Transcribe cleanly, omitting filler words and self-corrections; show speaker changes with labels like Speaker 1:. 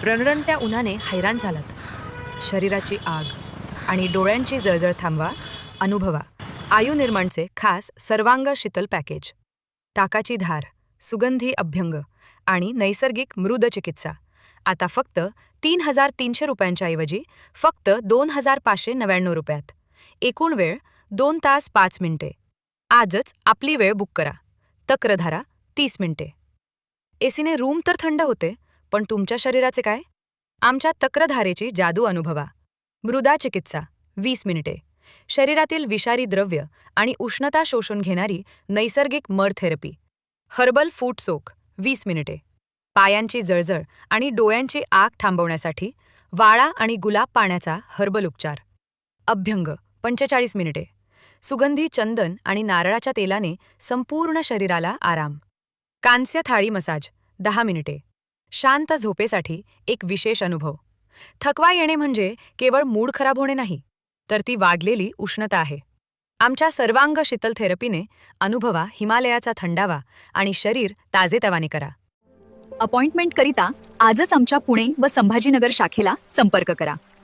Speaker 1: रणरणत्या उन्हाने हैराण झालात. शरीराची आग आणि डोळ्यांची जळजळ थांबवा. अनुभवा आयु निर्माणचे खास सर्वांग शीतल पॅकेज. ताकाची धार, सुगंधी अभ्यंग आणि नैसर्गिक मृद चिकित्सा. आता फक्त 3,300 रुपयांच्या ऐवजी फक्त 2,599 रुपयात. एकूण वेळ 2 तास 5 मिनिटे. आजच आपली वेळ बुक करा. तक्रधारा 30 मिनिटे. एसीने रूम तर थंड होते, पण तुमच्या शरीराचे काय? आमच्या तक्रधारेची जादू अनुभवा. मृदा चिकित्सा 20 मिनिटे. शरीरातील विषारी द्रव्य आणि उष्णता शोषून घेणारी नैसर्गिक मर थेरपी. हर्बल फूट सोक 20 मिनिटे. पायांची जळजळ आणि डोळ्यांची आग थांबवण्यासाठी वाळा आणि गुलाब पाण्याचा हर्बल उपचार. अभ्यंग 45 मिनिटे. सुगंधी चंदन आणि नारळाच्या तेलाने संपूर्ण शरीराला आराम. कांस्य थाळी मसाज 10 मिनिटे. शांत झोपेसाठी एक विशेष अनुभव. थकवा येणे म्हणजे केवळ मूड खराब होणे नाही, तर ती वाढलेली उष्णता आहे. आमच्या सर्वांग शीतल थेरपीने अनुभवा हिमालयाचा थंडावा आणि शरीर ताजेतवाने करा.
Speaker 2: अपॉइंटमेंटकरिता आजच आमच्या पुणे व संभाजीनगर शाखेला संपर्क करा.